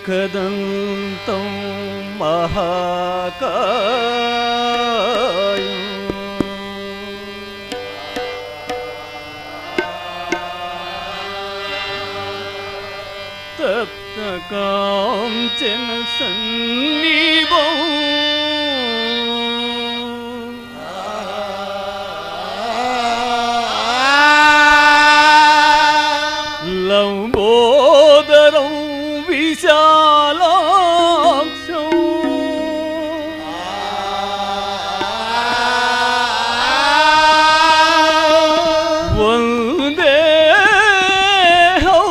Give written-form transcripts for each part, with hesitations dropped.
एकदन्तं महाकायं तप्तकाञ्चन सन्निभं लंबोदरं विशालाक्षं वन्देऽहं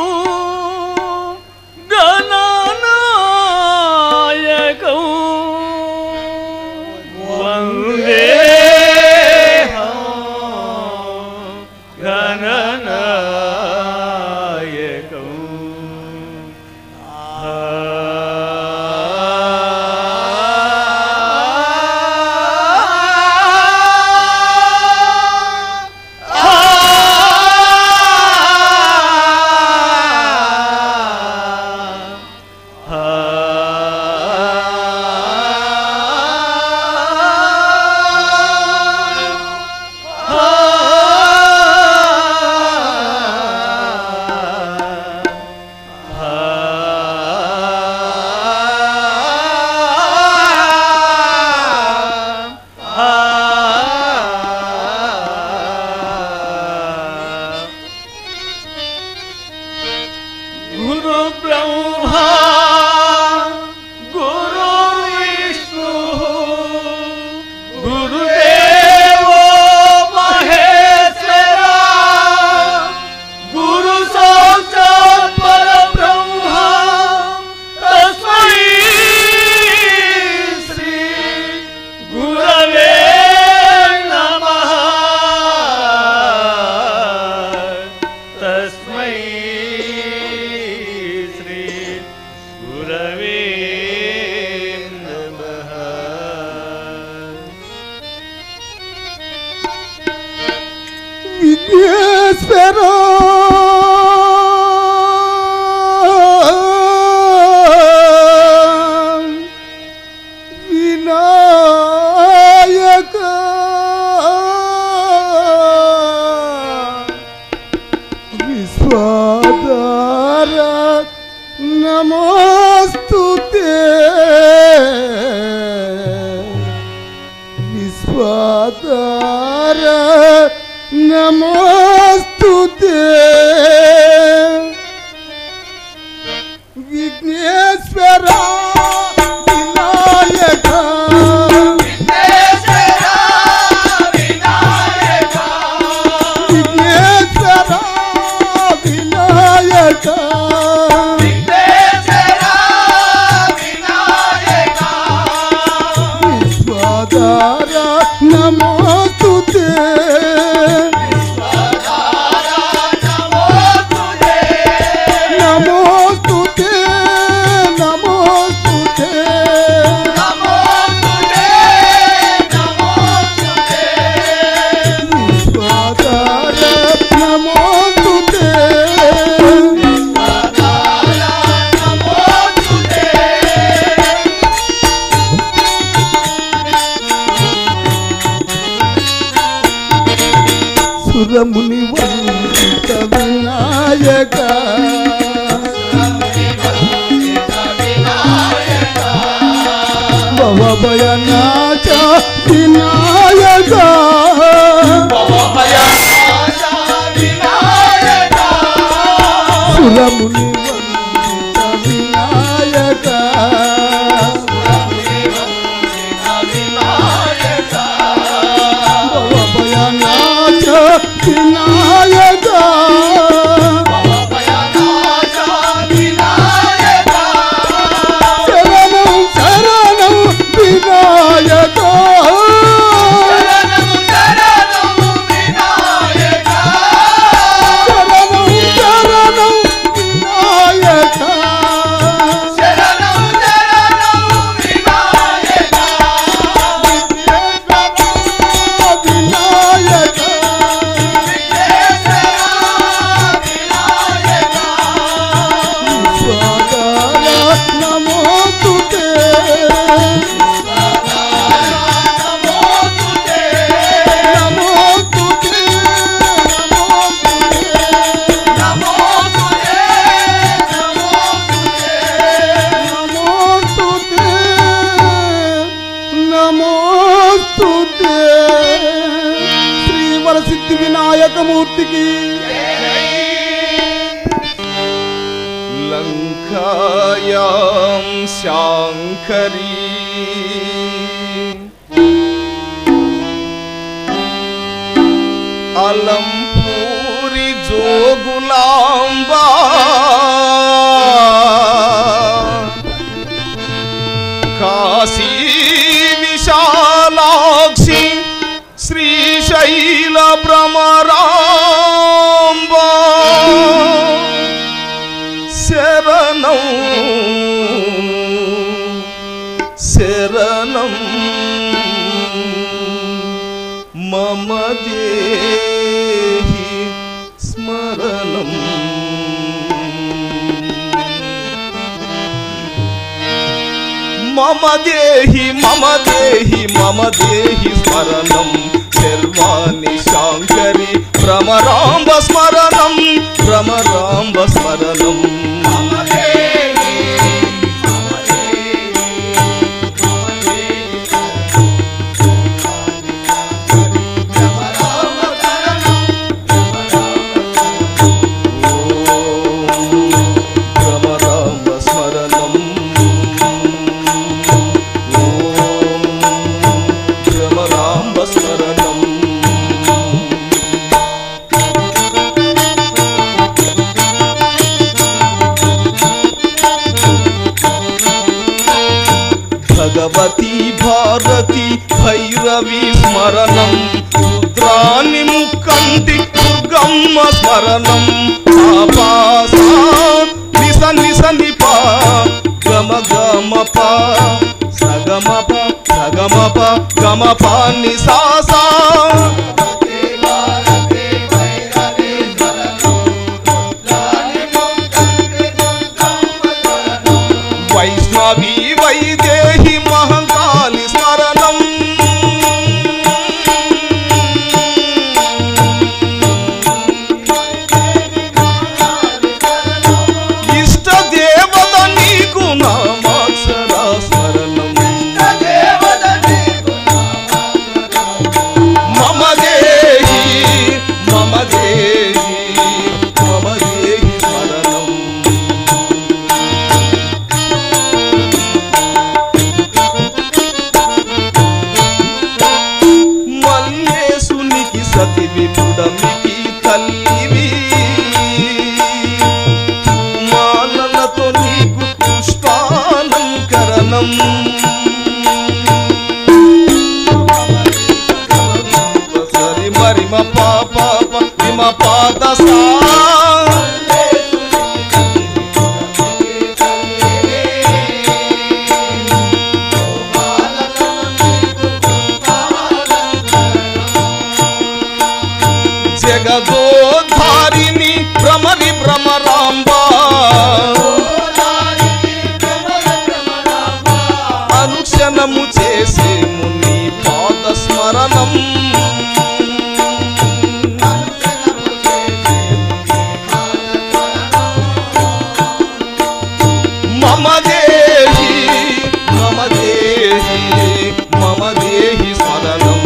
गणनायकं वन्देऽहं गणनायकं गुरु ब्रह्मा गुरु विष्णु गुरुदेवो महेश्वरा गुरु साक्षात् परब्रह्मा तस्मै श्री गुरवे नमः तस्मै गुरवे नमः। विघ्नेश्वरा विनायक विश्वाधार नमोस्तुते विश्वाधार नमोस्तुते विघ्नेश्वरा विनायक विघ्नेश्वरा विनायक नमोस्तुते नमोस्तुते नमोस्तुते विश्वाधार नमोस्तुते सुरमुनि वंदित विनायक भवभयनाश विनायक सुरमुनि वंदित विनायक भवभयनाश विनायक शरणं शरणं विनायक शरणं शरणं మూర్తికి లంకాయాం శాంకరీ అలంపూరి జోగులాంబా కాశీ విశాలాక్షి శ్రీశైల భ్రమరాంబా శరణం శరణం మమ దేహి స్మరణం మమ దేహి మమ దేహి మమ దేహి స్మరణం శర్వాణి శాంకరి భ్రమరాంబ స్మరణం భ్రమరాంబ స్మరణం మమ దేహి భగవతి భారతి భైరవి స్మరణం రుద్రాని ముక్కంటి దుర్గమ్మ స్మరణం పాపా నిస నిస నిప గమ గమ ప సగమ ప సగమ ప గమ ప నిసాసా వైష్ణవి వైదేహి మహంకాళి స్మరణం ఇష్ట దేవత నీకు నామాక్షర స్మరణం మమ దేహి మమ దేహి మమ దేహి స్మరణం సతి విపుడమికి తల్లివి మాలలతో నీకు పుష్పాలంకరణం సరి మరిమ పాప విమ పాద సా జగదోద్ధారిణి భ్రమరి భ్రమరాంబా అనుక్షణము చేసేము నీ పాద స్మరణం మమ దేహి మమ దేహి మమ దేహి స్మరణం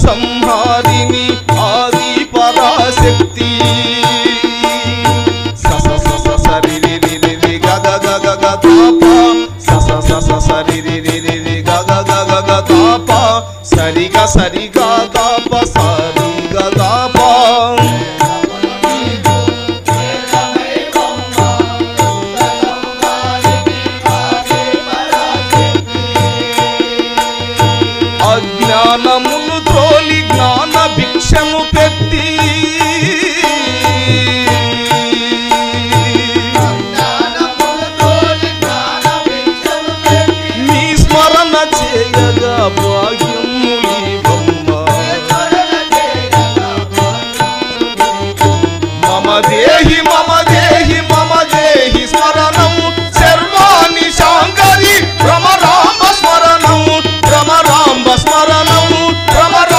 సంహారిణి ఆది పరాశక్తి సస సస సరి రి రి రి రి గగ గగ గ తాప సస సస సరి రి రి రి రి గగ గగ గ తాప సరి గ సరి గ తాప సరి గ తాప అజ్ఞానమును త్రోలి జ్ఞాన భిక్షను పెట్టి నీ స్మరణ చేయగా భాగ్యములివమ్మ మమ దేహి మమ దేహి మమ దేహి స్మరణం సర్వాణి శాంకరి భ్రమరాంబ స్మరణం భ్రమరాంబ స్మరణం భ్రమర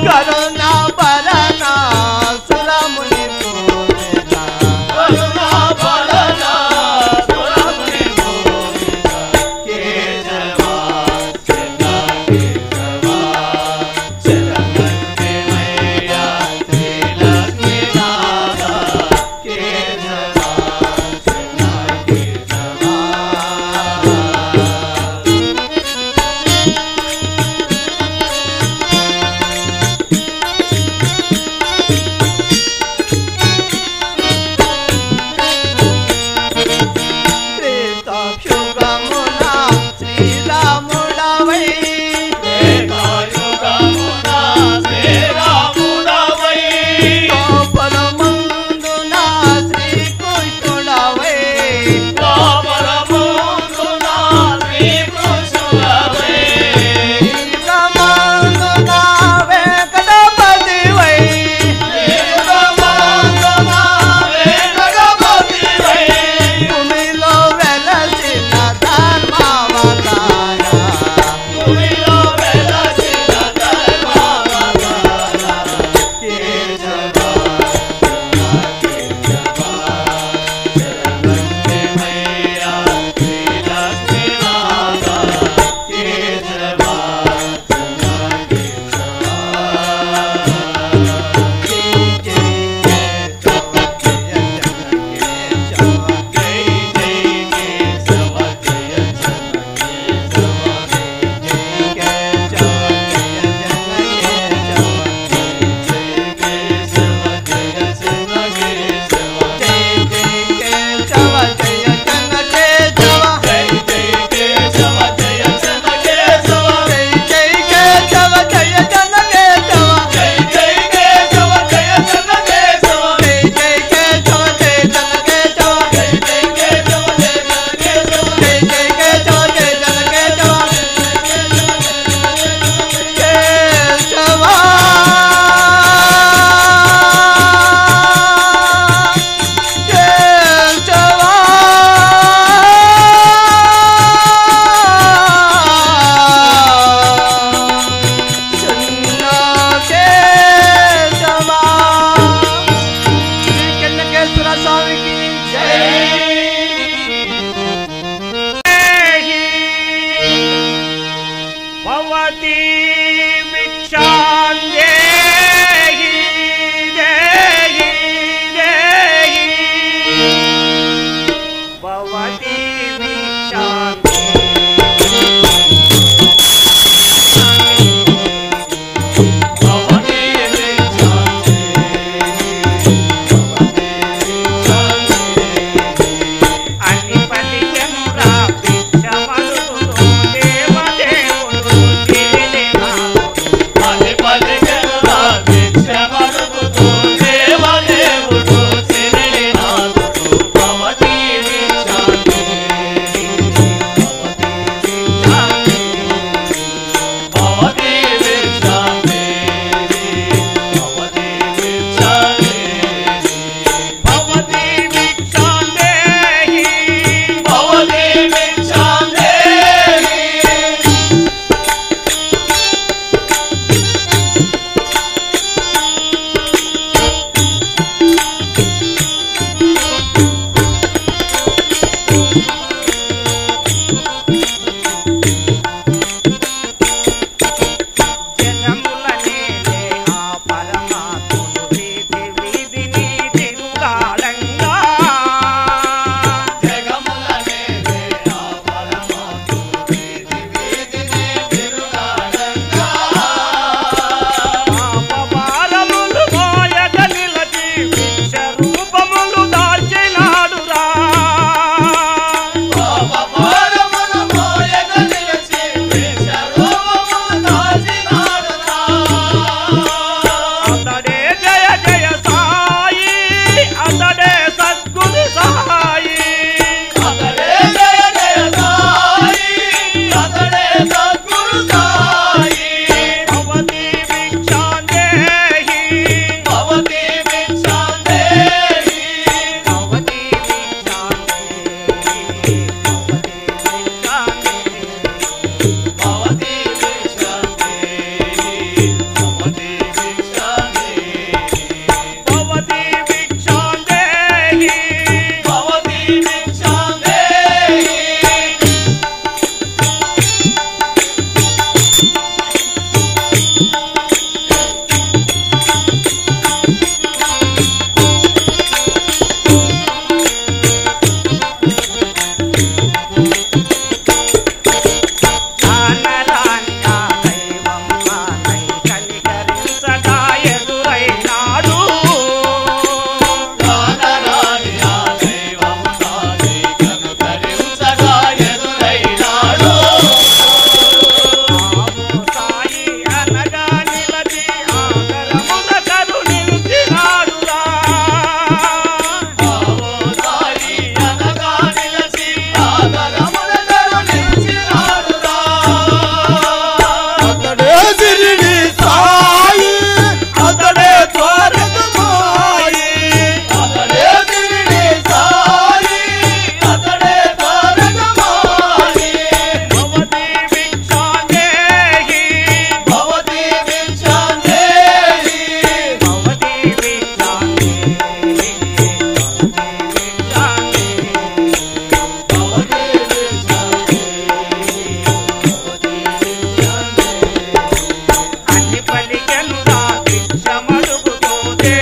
करुणा बरना सुर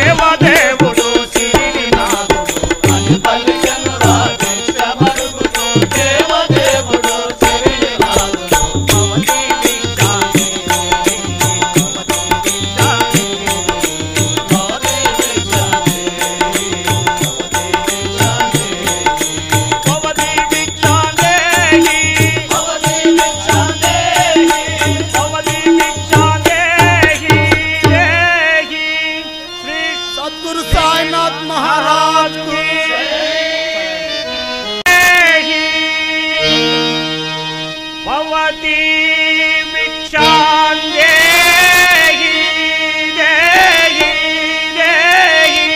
దేవదేవుడు సిరినాథుడు అని పలికెను రాజేశ మరుగుతూ దేవదేవుడు సిరినాథుడు భవతి భిక్షాందేహి భవతి భిక్షాందేహి భవతి భిక్షాందేహి భవతి భిక్షాందేహి భవతి భిక్షాందేహి దేహి శ్రీ सद्गुरु साईनाथ महाराज की देहि भवति भिक्षांदेहि देहि देहि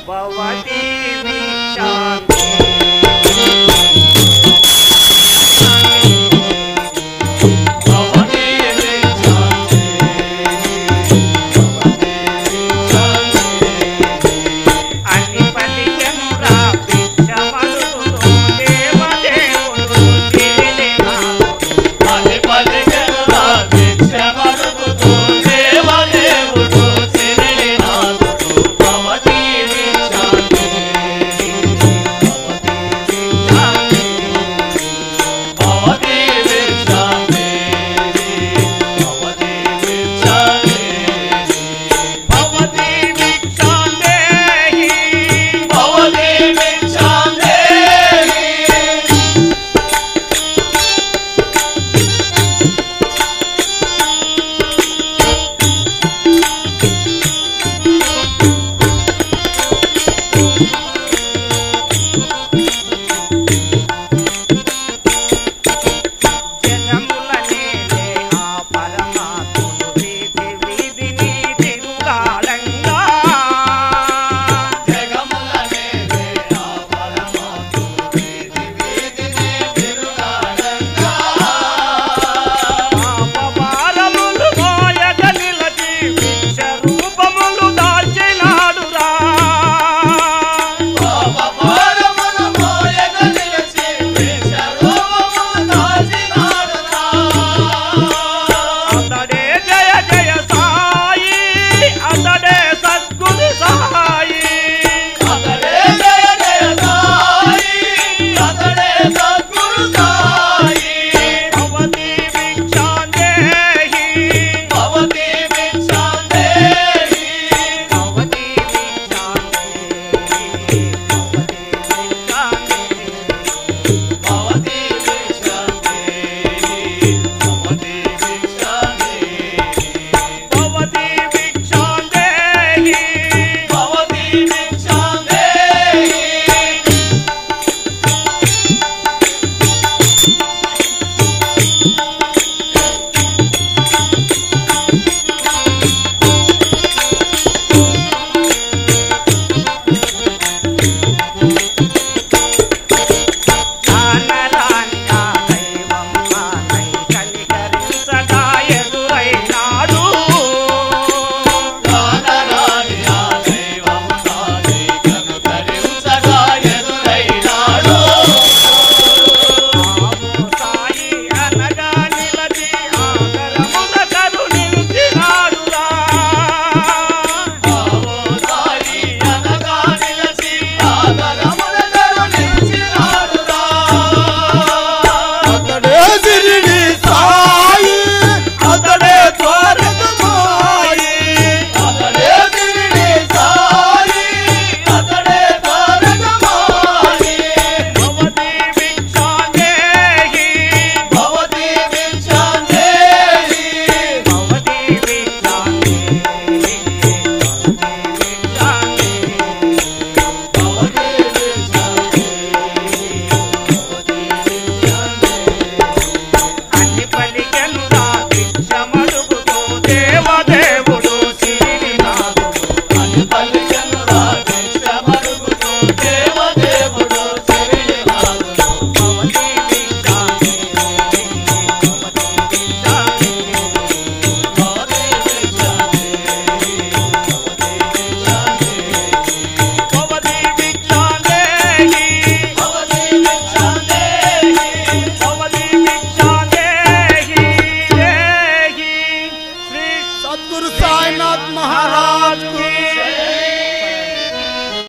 भवति भिक्षांदेहि सद्गुरु साईनाथ महाराज की